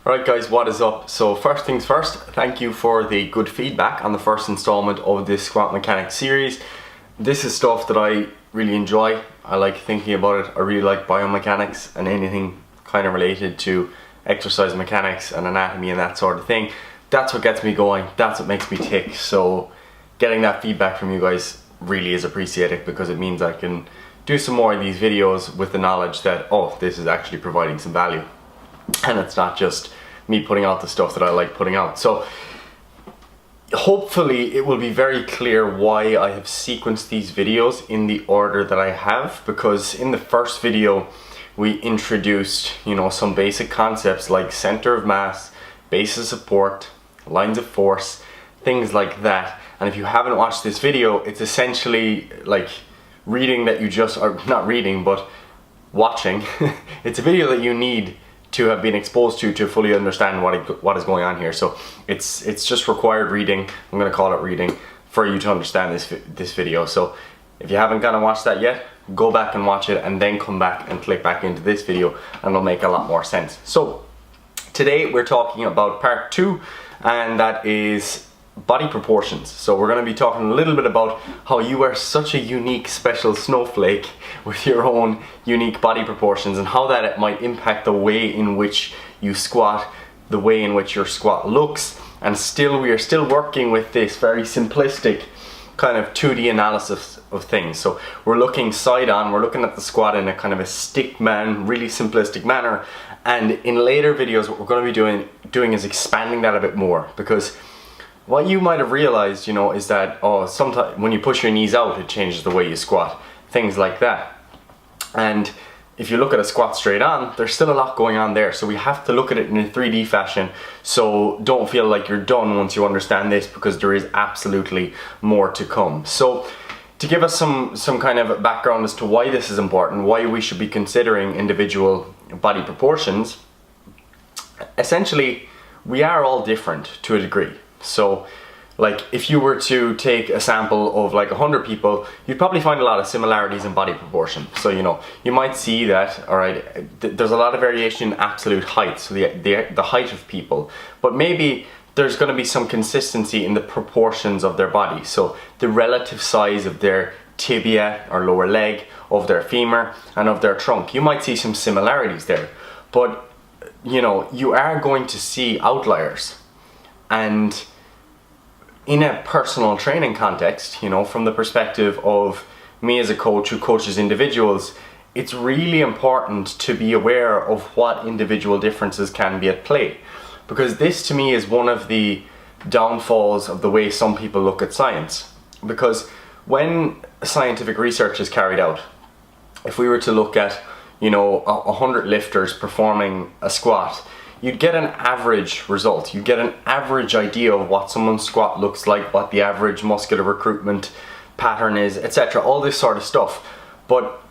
Alright guys, what is up? So first things first, thank you for the good feedback on the first installment of this squat mechanics series. This is stuff that I really enjoy. I like thinking about it. I really like biomechanics and anything kind of related to exercise mechanics and anatomy and that sort of thing. That's what gets me going. That's what makes me tick. So getting that feedback from you guys really is appreciated because it means I can do some more of these videos with the knowledge that, oh, this is actually providing some value. And it's not just me putting out the stuff that I like putting out. So hopefully it will be very clear why I have sequenced these videos in the order that I have, because in the first video we introduced, some basic concepts like center of mass, base of support, lines of force, things like that. And if you haven't watched this video, it's essentially like reading that you just, or not reading, but watching. It's a video that you need to have been exposed to fully understand what is going on here. So it's just required reading. I'm going to call it reading for you to understand this video. So if you haven't gone and watched that yet, go back and watch it and then come back and click back into this video and it'll make a lot more sense. So today we're talking about part 2, and that is body proportions. So we're going to be talking a little bit about how you are such a unique, special snowflake with your own unique body proportions and how that it might impact the way in which you squat, the way in which your squat looks. And we are still working with this very simplistic kind of 2D analysis of things. So we're looking side on, we're looking at the squat in a kind of a stick man, really simplistic manner. And in later videos, what we're going to be doing is expanding that a bit more, because what you might have realized, is that, sometimes when you push your knees out, it changes the way you squat, things like that. And if you look at a squat straight on, there's still a lot going on there. So we have to look at it in a 3D fashion. So don't feel like you're done once you understand this, because there is absolutely more to come. So to give us some kind of background as to why this is important, why we should be considering individual body proportions, essentially, we are all different to a degree. So like if you were to take a sample of like 100 people, you'd probably find a lot of similarities in body proportion. So you might see that, all right, there's a lot of variation in absolute height, so the height of people, but maybe there's going to be some consistency in the proportions of their body. So the relative size of their tibia or lower leg, of their femur, and of their trunk. You might see some similarities there, but you are going to see outliers. And in a personal training context, from the perspective of me as a coach who coaches individuals, it's really important to be aware of what individual differences can be at play. Because this to me is one of the downfalls of the way some people look at science. Because when scientific research is carried out, if we were to look at 100 lifters performing a squat, you'd get an average result. You get an average idea of what someone's squat looks like, what the average muscular recruitment pattern is, etc. All this sort of stuff. But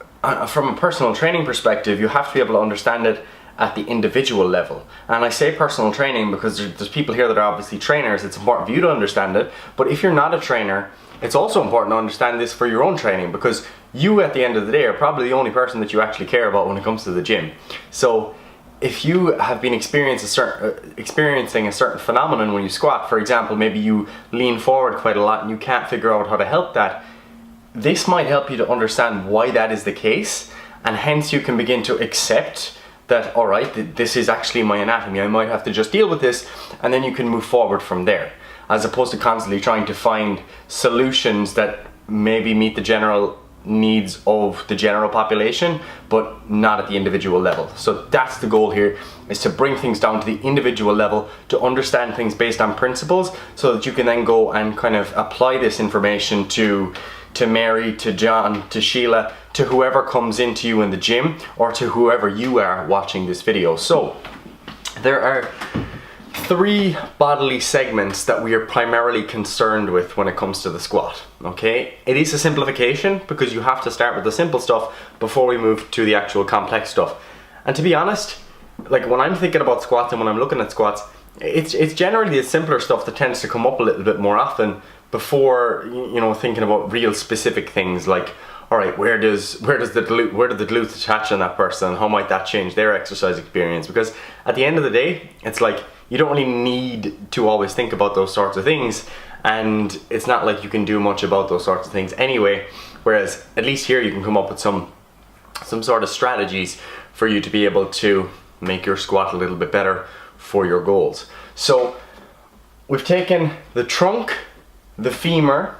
from a personal training perspective, you have to be able to understand it at the individual level. And I say personal training because there's people here that are obviously trainers. It's important for you to understand it. But if you're not a trainer, it's also important to understand this for your own training, because you at the end of the day are probably the only person that you actually care about when it comes to the gym. So if you have been experiencing a certain phenomenon when you squat, for example, maybe you lean forward quite a lot and you can't figure out how to help that, this might help you to understand why that is the case, and hence you can begin to accept that, all right, this is actually my anatomy, I might have to just deal with this, and then you can move forward from there, as opposed to constantly trying to find solutions that maybe meet the general needs of the general population, but not at the individual level. So that's the goal here, is to bring things down to the individual level, to understand things based on principles, so that you can then go and kind of apply this information to Mary, to John, to Sheila, to whoever comes into you in the gym, or to whoever you are watching this video. So there are 3 bodily segments that we are primarily concerned with when it comes to the squat, okay? It is a simplification because you have to start with the simple stuff before we move to the actual complex stuff. And to be honest, like when I'm thinking about squats and when I'm looking at squats, it's generally the simpler stuff that tends to come up a little bit more often before, thinking about real specific things like, all right, where do the glutes attach on that person? How might that change their exercise experience? Because at the end of the day, it's like you don't really need to always think about those sorts of things, and it's not like you can do much about those sorts of things anyway. Whereas at least here you can come up with some sort of strategies for you to be able to make your squat a little bit better for your goals. So we've taken the trunk, the femur,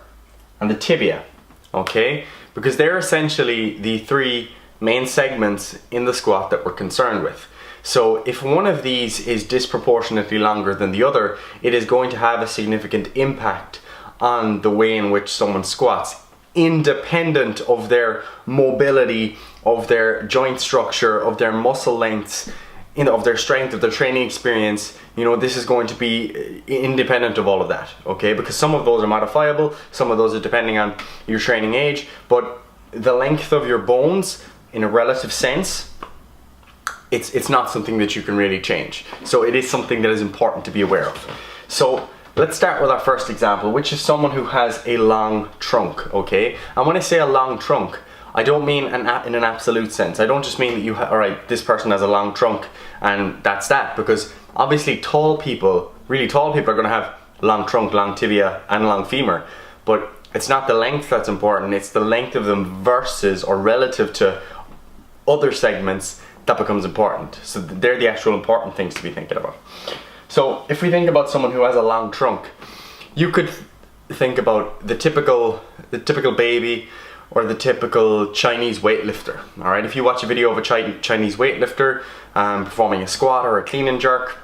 and the tibia, okay? Because they're essentially the three main segments in the squat that we're concerned with. So if one of these is disproportionately longer than the other, it is going to have a significant impact on the way in which someone squats, independent of their mobility, of their joint structure, of their muscle lengths, of their strength, of their training experience. This is going to be independent of all of that, okay? Because some of those are modifiable, some of those are depending on your training age, but the length of your bones, in a relative sense, it's not something that you can really change. So it is something that is important to be aware of. So let's start with our first example, which is someone who has a long trunk, okay? And when I say a long trunk, I don't mean in an absolute sense. I don't just mean that alright, this person has a long trunk and that's that, because obviously tall people, really tall people, are going to have long trunk, long tibia, and long femur. But it's not the length that's important, it's the length of them versus or relative to other segments that becomes important. So they're the actual important things to be thinking about. So if we think about someone who has a long trunk, you could think about the typical baby or the typical Chinese weightlifter. All right, if you watch a video of a Chinese weightlifter performing a squat or a clean and jerk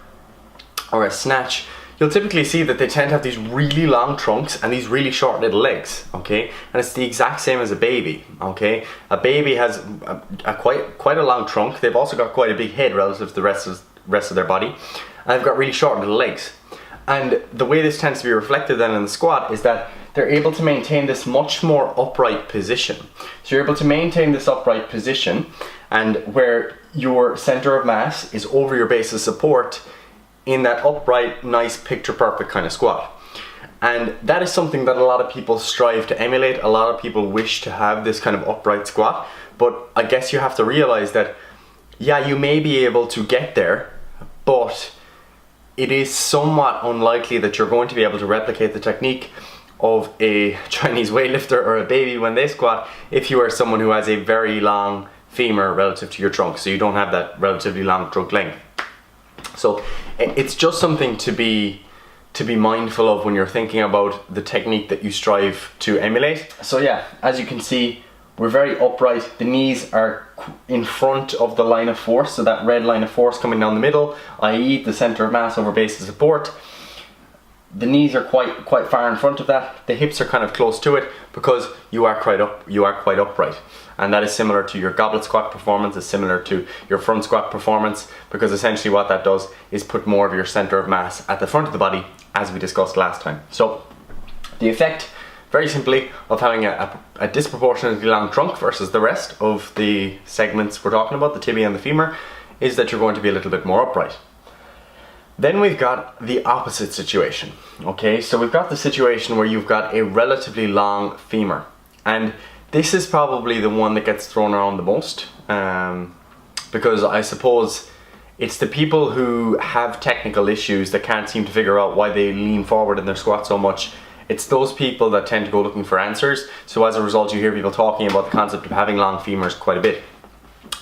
or a snatch, you'll typically see that they tend to have these really long trunks and these really short little legs, okay? And it's the exact same as a baby, okay? A baby has quite a long trunk. They've also got quite a big head relative to the rest of their body, and they've got really short little legs. And the way this tends to be reflected then in the squat is that they're able to maintain this much more upright position. So you're able to maintain this upright position, and where your center of mass is over your base of support in that upright, nice, picture perfect kind of squat. And that is something that a lot of people strive to emulate. A lot of people wish to have this kind of upright squat, but I guess you have to realize that, yeah, you may be able to get there, but it is somewhat unlikely that you're going to be able to replicate the technique of a Chinese weightlifter or a baby when they squat if you are someone who has a very long femur relative to your trunk, so you don't have that relatively long trunk length. So it's just something to be mindful of when you're thinking about the technique that you strive to emulate. So yeah, as you can see, we're very upright. The knees are in front of the line of force, so that red line of force coming down the middle, i.e. the center of mass over base of support. The knees are quite far in front of that. The hips are kind of close to it because you are quite upright. And that is similar to your goblet squat performance, is similar to your front squat performance, because essentially what that does is put more of your center of mass at the front of the body, as we discussed last time. So the effect, very simply, of having a disproportionately long trunk versus the rest of the segments we're talking about, the tibia and the femur, is that you're going to be a little bit more upright. Then we've got the opposite situation, okay? So we've got the situation where you've got a relatively long femur, and this is probably the one that gets thrown around the most, because I suppose it's the people who have technical issues that can't seem to figure out why they lean forward in their squat so much. It's those people that tend to go looking for answers. So as a result, you hear people talking about the concept of having long femurs quite a bit.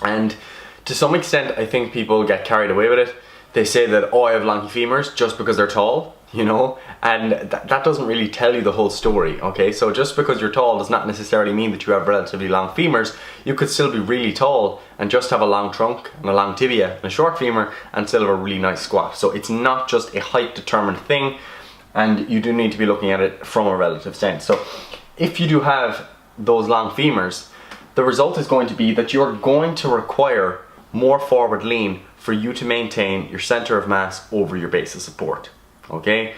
And to some extent, I think people get carried away with it. They say that, oh, I have long femurs just because they're tall, you know, and that doesn't really tell you the whole story, okay? So just because you're tall does not necessarily mean that you have relatively long femurs. You could still be really tall and just have a long trunk and a long tibia and a short femur and still have a really nice squat. So it's not just a height determined thing, and you do need to be looking at it from a relative sense. So if you do have those long femurs, the result is going to be that you're going to require more forward lean for you to maintain your center of mass over your base of support, okay?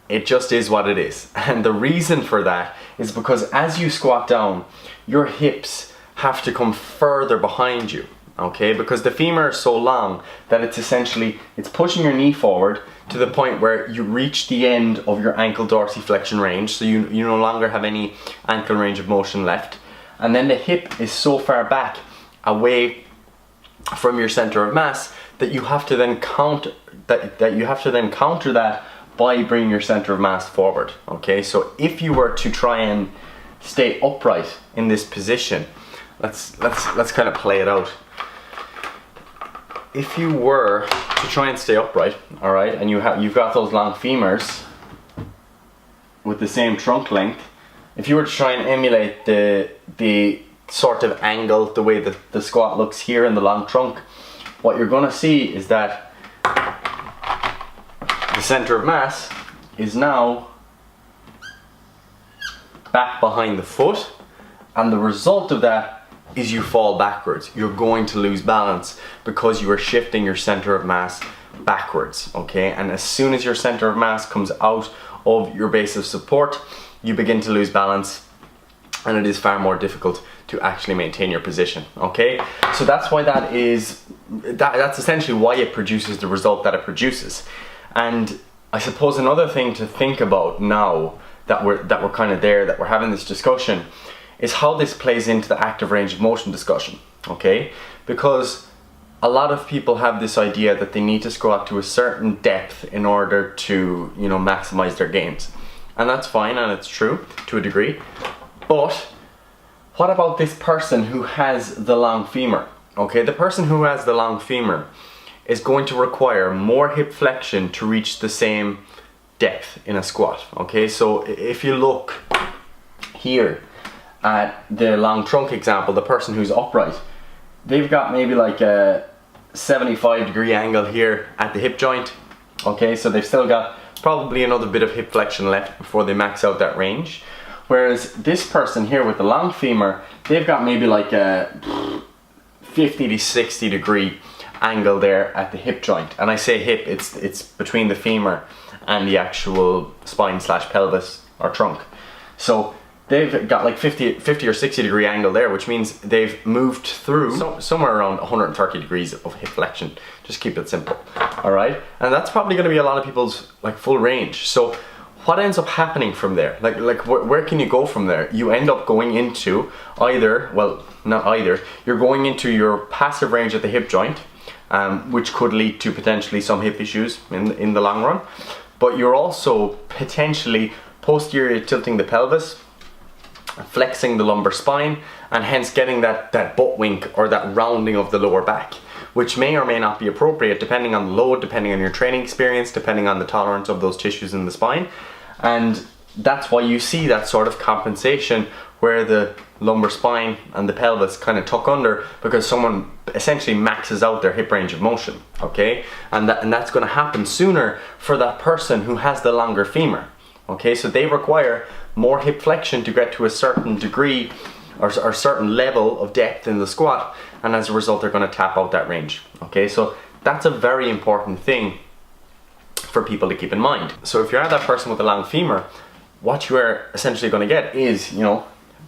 It just is what it is. And the reason for that is because as you squat down, your hips have to come further behind you, okay? Because the femur is so long that it's pushing your knee forward to the point where you reach the end of your ankle dorsiflexion range, so you no longer have any ankle range of motion left. and then the hip is so far back away from your center of mass that you have to then counter that by bringing your center of mass forward. Okay, so if you were to try and stay upright in this position, let's kind of play it out. If you were to try and stay upright, all right, and you've got those long femurs with the same trunk length, if you were to try and emulate the sort of angle, the way that the squat looks here in the long trunk, what you're going to see is that the center of mass is now back behind the foot, and the result of that is you fall backwards. You're going to lose balance because you are shifting your center of mass backwards, okay? And as soon as your center of mass comes out of your base of support, you begin to lose balance, and it is far more difficult to actually maintain your position, okay? So that's why that's essentially why it produces the result that it produces. And I suppose another thing to think about now that we're kind of there, that we're having this discussion, is how this plays into the active range of motion discussion, okay? Because a lot of people have this idea that they need to squat to a certain depth in order to, you know, maximize their gains. And that's fine, and it's true to a degree. But what about this person who has the long femur? Okay, the person who has the long femur is going to require more hip flexion to reach the same depth in a squat. Okay, so if you look here at the long trunk example, the person who's upright, they've got maybe like a 75-degree angle here at the hip joint. Okay, so they've still got probably another bit of hip flexion left before they max out that range. Whereas this person here with the long femur, they've got maybe like a 50 to 60-degree angle there at the hip joint. And I say hip, it's between the femur and the actual spine slash pelvis or trunk. So they've got like 50 or 60-degree angle there, which means they've moved through somewhere around 130 degrees of hip flexion. Just keep it simple, all right? And that's probably going to be a lot of people's like full range. So what ends up happening from there? Like where can you go from there? You end up going into either, well, not either, you're going into your passive range at the hip joint, which could lead to potentially some hip issues in the long run. But you're also potentially posterior tilting the pelvis, flexing the lumbar spine, and hence getting that butt wink or that rounding of the lower back, which may or may not be appropriate depending on the load, depending on your training experience, depending on the tolerance of those tissues in the spine. And that's why you see that sort of compensation where the lumbar spine and the pelvis kind of tuck under, because someone essentially maxes out their hip range of motion, okay? And that's going to happen sooner for that person who has the longer femur, okay? So they require more hip flexion to get to a certain degree or certain level of depth in the squat, and as a result they're going to tap out that range, okay? So that's a very important thing for people to keep in mind. So if you're that person with a long femur, what you are essentially going to get is, you know,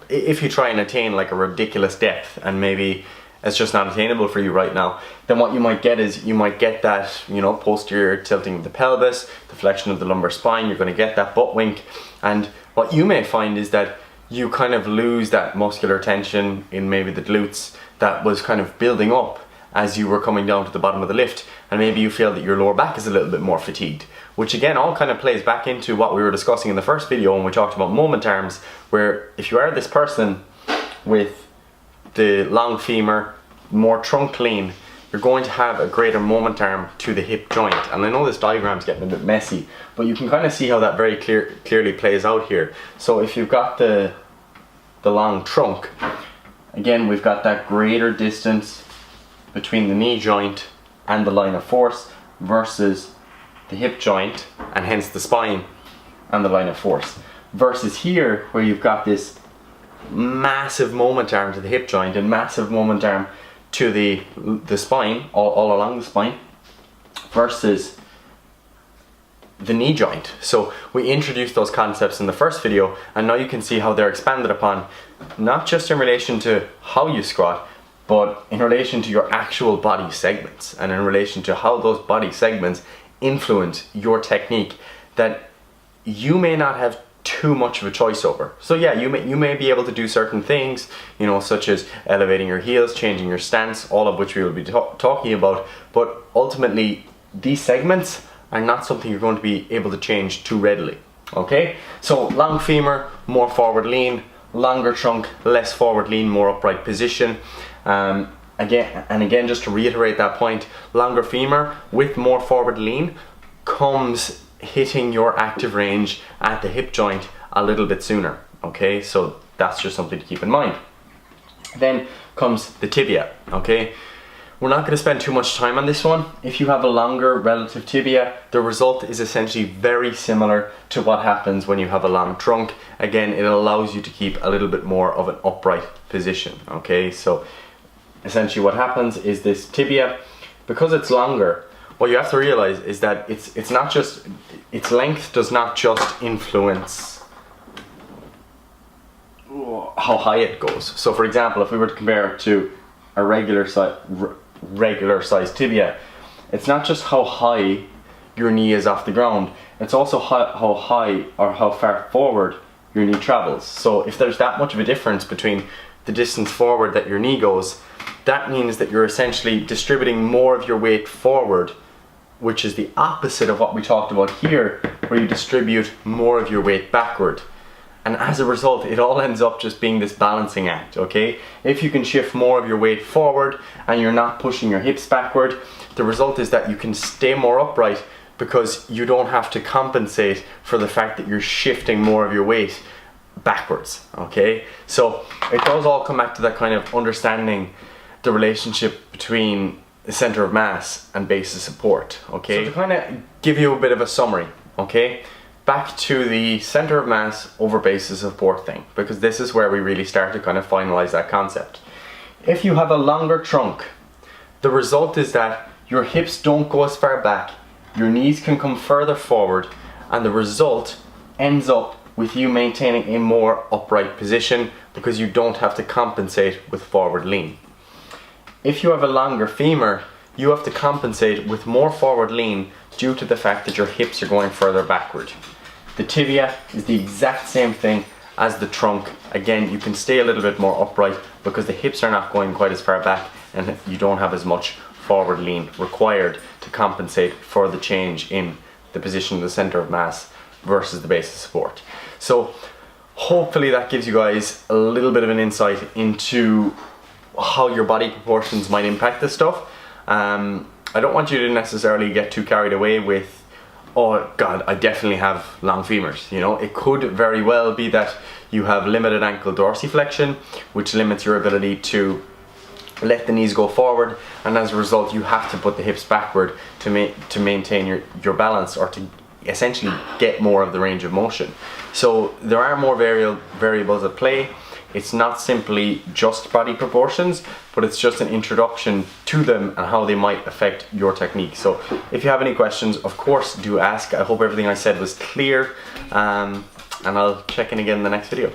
if you try and attain like a ridiculous depth and maybe it's just not attainable for you right now, then what you might get is you might get that, you know, posterior tilting of the pelvis, the flexion of the lumbar spine, you're going to get that butt wink, and what you may find is that you kind of lose that muscular tension in maybe the glutes that was kind of building up as you were coming down to the bottom of the lift, and maybe you feel that your lower back is a little bit more fatigued, which again all kind of plays back into what we were discussing in the first video when we talked about moment arms, where if you are this person with the long femur, more trunk lean, you're going to have a greater moment arm to the hip joint. And I know this diagram's getting a bit messy, but you can kind of see how that very clearly plays out here. So if you've got the long trunk, again we've got that greater distance between the knee joint and the line of force versus the hip joint, and hence the spine and the line of force, versus here where you've got this massive moment arm to the hip joint and massive moment arm to the spine, all along the spine, versus the knee joint. So we introduced those concepts in the first video, and now you can see how they're expanded upon, not just in relation to how you squat, but in relation to your actual body segments, and in relation to how those body segments influence your technique, that you may not have too much of a choice over. So yeah, you may be able to do certain things, you know, such as elevating your heels, changing your stance, all of which we will be talking about, but ultimately these segments are not something you're going to be able to change too readily. Okay, so long femur, more forward lean, longer trunk, less forward lean, more upright position. Again, just to reiterate that point, longer femur with more forward lean comes hitting your active range at the hip joint a little bit sooner. Okay, so that's just something to keep in mind. Then comes the tibia. Okay, we're not going to spend too much time on this one. If you have a longer relative tibia, the result is essentially very similar to what happens when you have a long trunk. Again, it allows you to keep a little bit more of an upright position. Okay, so essentially what happens is this tibia, because it's longer, what you have to realize is that it's not just, its length does not just influence how high it goes. So for example, if we were to compare it to a regular size tibia, it's not just how high your knee is off the ground, it's also how high or how far forward your knee travels. So if there's that much of a difference between the distance forward that your knee goes, that means that you're essentially distributing more of your weight forward, which is the opposite of what we talked about here, where you distribute more of your weight backward. And as a result, it all ends up just being this balancing act, okay? If you can shift more of your weight forward and you're not pushing your hips backward, the result is that you can stay more upright because you don't have to compensate for the fact that you're shifting more of your weight backwards, okay? So it does all come back to that kind of understanding the relationship between the center of mass and base of support, okay? So to kind of give you a bit of a summary, okay? Back to the center of mass over base of support thing, because this is where we really start to kind of finalize that concept. If you have a longer trunk, the result is that your hips don't go as far back, your knees can come further forward, and the result ends up with you maintaining a more upright position because you don't have to compensate with forward lean. If you have a longer femur, you have to compensate with more forward lean due to the fact that your hips are going further backward. The tibia is the exact same thing as the trunk. Again, you can stay a little bit more upright because the hips are not going quite as far back and you don't have as much forward lean required to compensate for the change in the position of the center of mass versus the base of support. So hopefully that gives you guys a little bit of an insight into how your body proportions might impact this stuff. I don't want you to necessarily get too carried away with, oh god, I definitely have long femurs. You know, it could very well be that you have limited ankle dorsiflexion, which limits your ability to let the knees go forward, and as a result you have to put the hips backward to maintain your balance, or to essentially get more of the range of motion. So there are more variables at play. It's not simply just body proportions, but it's just an introduction to them and how they might affect your technique. So if you have any questions, of course, do ask. I hope everything I said was clear, and I'll check in again in the next video.